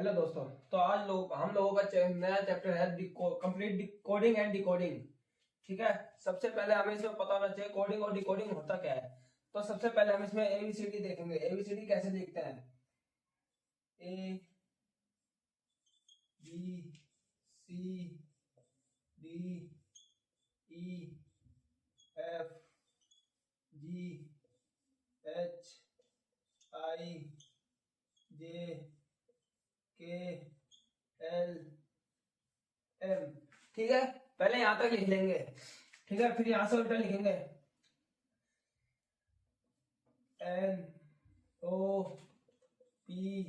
Hello दोस्तों। तो आज हम लोगों का नया चैप्टर है कंप्लीट कोडिंग एंड डिकोडिंग। ठीक है। सबसे पहले हमें इसमें पता होना चाहिए कोडिंग और डिकोडिंग होता क्या है। तो सबसे पहले हम इसमें एबीसीडी देखेंगे। एबीसीडी कैसे देखते हैं? A B C D E F G H I J K L M. ठीक है। पहले यहां तक लिख लेंगे। ठीक है। फिर यहां से उल्टा लिखेंगे N O P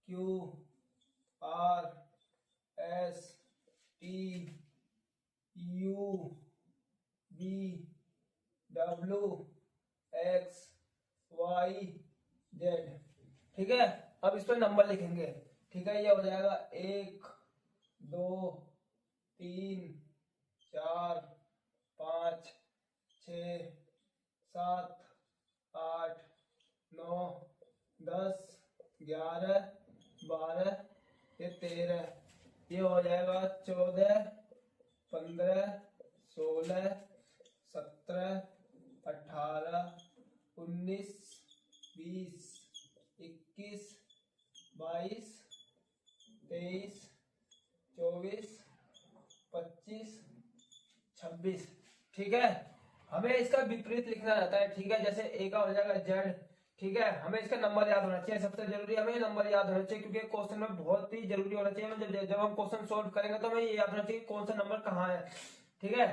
Q R S T U B W X Y Z. ठीक है। अब इस पर नंबर लिखेंगे। ठीक है। ये हो जाएगा 1 2 3 4 5 6 7 8 9 10 11 12 ये 13 ये हो जाएगा 14 15 16 17 18 19 20 21 22 23 24 25 26। ठीक है। हमें इसका विपरीत लिखना रहता है। ठीक है। जैसे ए का हो जाएगा जेड। ठीक है। हमें इसका नंबर याद होना चाहिए। सबसे जरूरी हमें नंबर याद होना चाहिए क्योंकि क्वेश्चन में बहुत ही जरूरी होना चाहिए। जब हम क्वेश्चन सोल्व करेंगे तो हमें ये याद होना चाहिए कौन सा नंबर कहाँ है। ठीक है।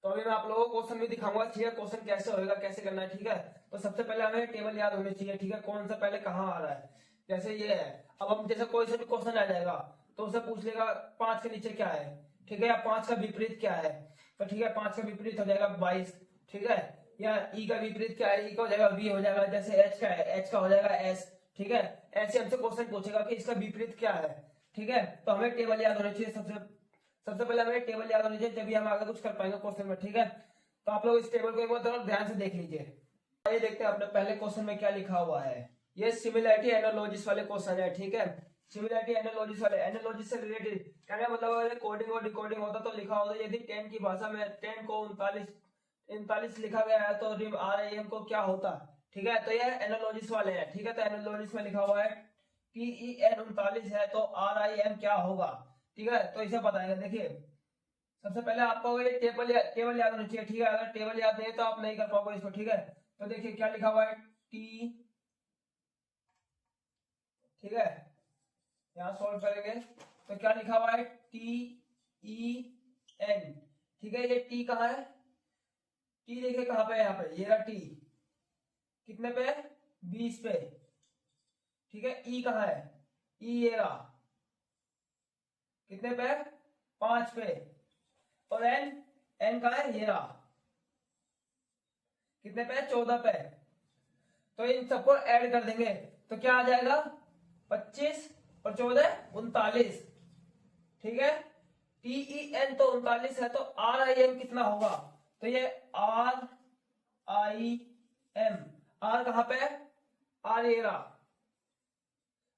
तो अभी मैं आप लोगों को क्वेश्चन भी दिखाऊंगा। ठीक है। क्वेश्चन कैसे होएगा, कैसे करना है। ठीक है। तो सबसे पहले हमें टेबल याद होनी चाहिए। ठीक है। कौन सा पहले कहाँ आ रहा है। जैसे ये है। अब हम जैसे कोई सा भी क्वेश्चन आ जाएगा तो उसे पूछ लेगा 5 के नीचे क्या है। ठीक है। या 5 का विपरीत क्या है। तो ठीक है 5 का विपरीत हो जाएगा 22। ठीक है। या ई का विपरीत क्या है। ई का हो जाएगा वी हो जाएगा। जैसे एच का है, एच का हो जाएगा एस। ठीक है। ऐसे हमसे क्वेश्चन पूछेगा कि इसका विपरीत क्या है। ठीक है। तो हमें टेबल याद होनी चाहिए। सबसे पहले हमें टेबल याद होनी चाहिए तभी हम आगे कुछ कर पाएंगे क्वेश्चन में। ठीक है। तो आप लोग इस टेबल को एक बार ध्यान से देख लीजिए। ये देखते हैं अपने पहले क्वेश्चन में क्या लिखा हुआ है। ये सिमिलैरिटी एनालॉजिस वाले क्वेश्चन है। ठीक है। सिमिलैरिटी एनालॉजिस वाले, एनालॉजिस से रिलेटेड कहने का मतलब अगर कोडिंग और डिकोडिंग होता तो लिखा होता यदि 10 की भाषा में 10 को 39 लिखा गया है तो रिम आर आई एम को क्या होता। ठीक है। तो ये एनालॉजिस वाले हैं। ठीक है। तो एनालॉजिस में लिखा हुआ है टी ई एन 39 है तो आर आई एम क्या होगा। ठीक है। तो इसे बताएगा। देखिए सबसे पहले आपको ये टेबल याद होनी चाहिए। ठीक है। अगर टेबल याद नहीं है तो आप नहीं कर पाओगे इसको। ठीक है। तो देखिए क्या लिखा हुआ है टी। ठीक है। यहाँ सॉल्व करेंगे तो क्या लिखा हुआ है टी ई एन। ठीक है। ये टी कहाँ है? टी देखिए कहाँ पे है, यहाँ पे ये रहा टी। कितने पे? 20 पे। ठीक है। ई कहाँ है? ई ये रहा कितने पे? 5 पे। और एन, एन कहाँ है? ये रहा कितने पे? 14 पे। तो इन सबको ऐड कर देंगे तो क्या आ जाएगा? 25 और 14 39। ठीक है। टीई एन तो 39 है तो आर आई एम कितना होगा? तो ये आर आई एम, आर कहां पे है? आर ये रहा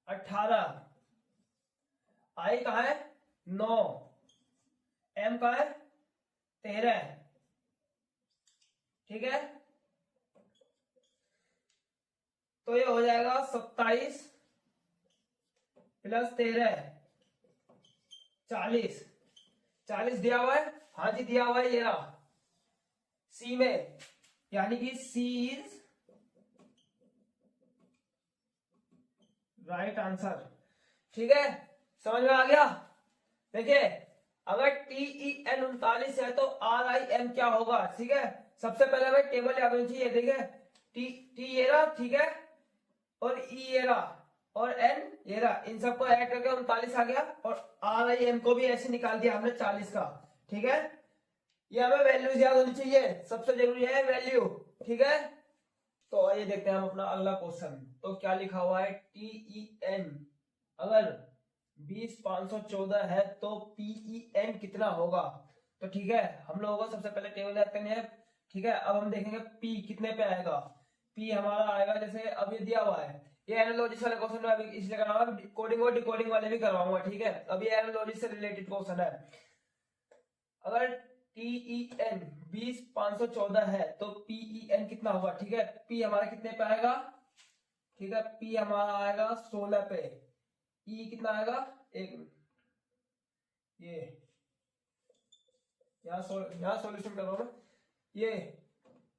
18, आई कहां है? 9, एम कहां है? 13। ठीक है। तो ये हो जाएगा 27 प्लस 13 40। 40 दिया हुआ है। हाँ जी दिया हुआ है। ये रहा सी में, यानी कि सी इज राइट आंसर। ठीक है। समझ में आ गया? देखिए अगर टी ई एन 39 है तो आर आई एम क्या होगा। ठीक है। सबसे पहले हमें टेबल याद होनी चाहिए। देखिए टी टी ये रहा। ठीक है। और ई ये रहा और एन ये रहा। इन सबको ऐड करके 39 आ गया और आर आई एम को भी ऐसे निकाल दिया हमने 40 का। ठीक है। ये हमें वैल्यूज याद होनी चाहिए। सबसे जरूरी है वैल्यू। ठीक है। तो आइए देखते हैं हम अपना अगला क्वेश्चन। तो क्या लिखा हुआ है टीई एन अगर 20,514 है तो पीई एन कितना होगा। तो ठीक है हम लोगों को सबसे पहले टेबल याद करनी है। ठीक है। अब हम देखेंगे पी कितने पे आएगा। पी हमारा आएगा जैसे अब ये दिया हुआ है ये एनालॉजी वाले क्वेश्चन में अभी इसलिए कराऊंगा, कोडिंग और डिकोडिंग वाले भी करवाऊंगा, ठीक है। अभी एनालॉजी से रिलेटेड क्वेश्चन है। अगर TEN 20,514 है तो PEN कितना होगा, ठीक है। P हमारा कितने पे आएगा, ठीक है, P हमारा आएगा 16 पे, E कितना आएगा, एक मिनट, ये यहाँ सॉल्यूशन कर रहा हूँ। ये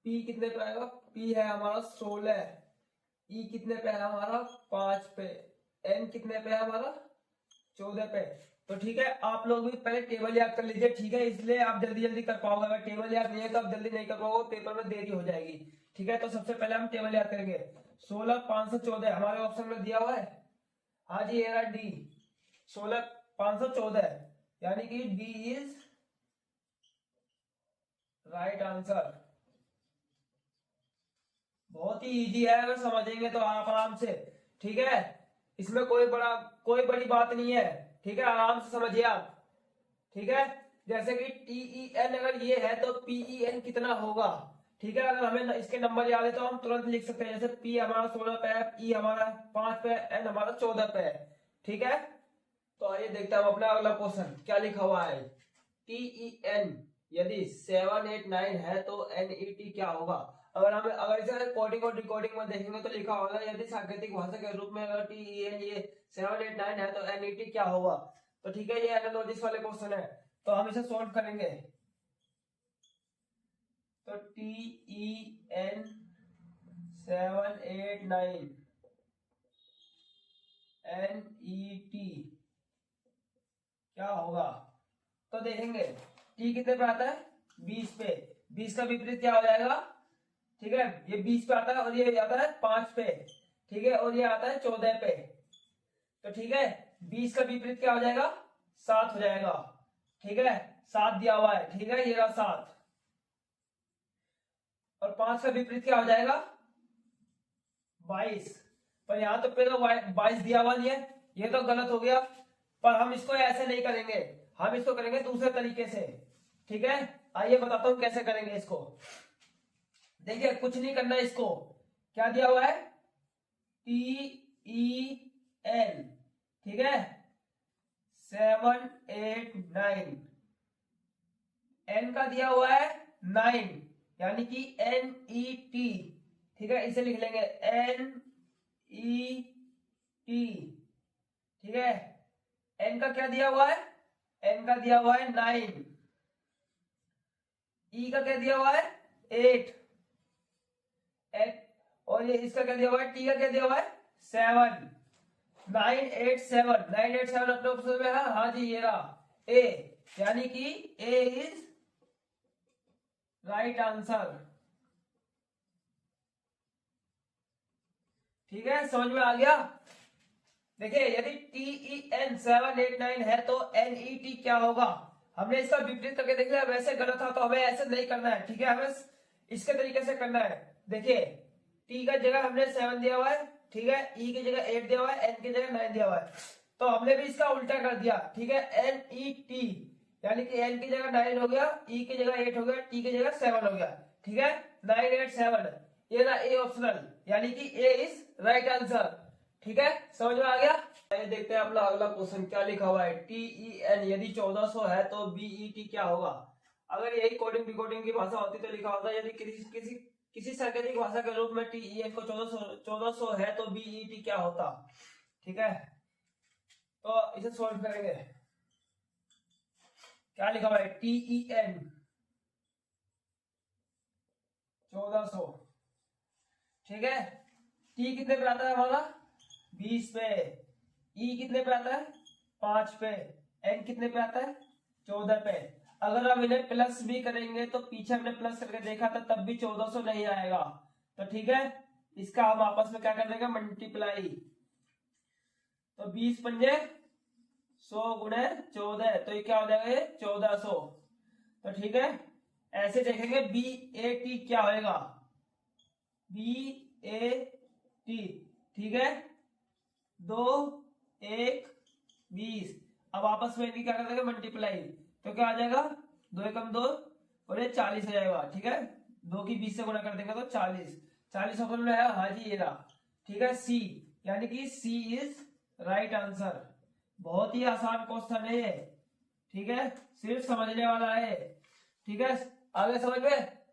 P कितने पे आएगा, P है हमारा 16, E कितने पे है हमारा 5 पे, N कितने पे है हमारा 14 पे। तो ठीक है, आप लोग भी पहले टेबल याद कर लीजिए, ठीक है, इसलिए आप जल्दी जल्दी कर पाओगे। अगर टेबल याद नहीं है तो आप जल्दी नहीं कर पाओगे, पेपर में देरी हो जाएगी, ठीक है। तो सबसे पहले हम टेबल याद करेंगे। 16,514 हमारे ऑप्शन में दिया हुआ है, हाँ जी, ये रहा डी 16,514, यानी कि डी इज राइट आंसर। बहुत ही इजी है, अगर समझेंगे तो आप आराम से, ठीक है। इसमें कोई बड़ी बात नहीं है, ठीक है, आराम से समझिए आप, ठीक है। जैसे कि TEN अगर ये है तो PEN कितना होगा, ठीक है। अगर हमें इसके नंबर याद है तो हम तुरंत लिख सकते हैं, जैसे P हमारा 16 पे है, E हमारा 5 पे है, N हमारा 14 पे है, ठीक है। तो आइए देखते हैं हम अपना अगला क्वेश्चन क्या लिखा हुआ है। TEN यदि 7 8 9 है तो NET क्या होगा। अगर इसे कोडिंग और डिकोडिंग में देखेंगे तो लिखा होगा, यदि सांकेतिक भाषा के रूप में अगर TEN ये 7 8 9 है तो NET क्या होगा। तो ठीक है, ये एनालॉजिस वाले क्वेश्चन है, तो हम इसे सॉल्व करेंगे। तो TEN 7 8 9 NET क्या होगा। तो देखेंगे T कितने पे आता है, 20 पे, 20 का विपरीत क्या हो जाएगा, ठीक है, ये 20 पे आता है और ये आता है 5 पे, ठीक है, और ये आता है 14 पे। तो ठीक है, 20 का विपरीत क्या हो जाएगा, 7 हो जाएगा, ठीक है, 7 दिया हुआ है, ठीक है, ये रहा 7। और 5 का विपरीत क्या हो जाएगा, 22। पर यहाँ तो पे तो 22 दिया हुआ नहीं है, ये तो गलत हो गया। पर हम इसको ऐसे नहीं करेंगे, हम इसको करेंगे दूसरे तरीके से, ठीक है। आइए बताता हूं कैसे करेंगे इसको। देखिए कुछ नहीं करना है, इसको क्या दिया हुआ है, TEN, ठीक है, 7 8 9, N का दिया हुआ है 9, यानी कि NET, ठीक है, इसे लिख लेंगे NET, ठीक है। N का क्या दिया हुआ है, N का दिया हुआ है 9, E का क्या दिया हुआ है 8, और ये इसका क्या दिया हुआ है, T का क्या दिया हुआ है 7, 9 8 7 अपने ऑप्शन में है, हाँ जी, ये रहा A, यानी कि A इज राइट आंसर, ठीक है, समझ में आ गया। देखिए यदि TEN 7 8 9 है तो NET क्या होगा। हमने इसका विपरीत करके देख लिया, वैसे गलत था तो हमें ऐसे नहीं करना है, ठीक है, हमें इसके तरीके से करना है। देखिए T का जगह हमने 7 दिया हुआ है, ठीक है, E की जगह 8 दिया हुआ है, N की जगह 9 दिया हुआ है, तो हमने भी इसका उल्टा कर दिया, ठीक है, NET, यानी कि N की जगह 9 हो गया, E की जगह 8 हो गया, T की जगह 7 हो गया, ठीक है, 9 8 7, ये ना A ऑप्शनल, यानी कि A इज राइट आंसर, ठीक है, समझ में आ गया। ये देखते हैं अपना अगला क्वेश्चन क्या लिखा हुआ है। TEN यदि 1400 है तो BET क्या होगा। अगर यही कोडिंग डिकोडिंग की भाषा होती तो लिखा होता, यदि किसी सांकेतिक भाषा के रूप में TEN को 1400 है तो BET क्या होता, ठीक है। तो इसे सॉल्व करेंगे। क्या लिखा हुआ है, TEN 1400, ठीक है, T कितने पे आता है हमारा 20 पे, E कितने पे आता है 5 पे, N कितने पे आता है 14 पे। अगर हम इन्हें प्लस भी करेंगे तो पीछे हमने प्लस करके देखा था तब भी 1400 नहीं आएगा, तो ठीक है, इसका हम आपस में क्या कर देंगे, मल्टीप्लाई। तो 20 पंजे 100 गुणे 14, तो ये क्या हो जाएगा, ये 1400। तो ठीक है, ऐसे देखेंगे BAT क्या होगा, BAT, ठीक है, 2 1 20। अब आपस में क्या कर देंगे, मल्टीप्लाई, तो क्या आ जाएगा, 2 एकम 2 और ये 40 हो जाएगा, ठीक है, 2 की 20 से गुणा कर देंगे तो 40 ऑप्शन में है, हाँ जी, ये रहा, ठीक है, C, यानी कि सी इज राइट आंसर। बहुत ही आसान क्वेश्चन है ये, ठीक है, सिर्फ समझने वाला है, ठीक है, आगे समझ में।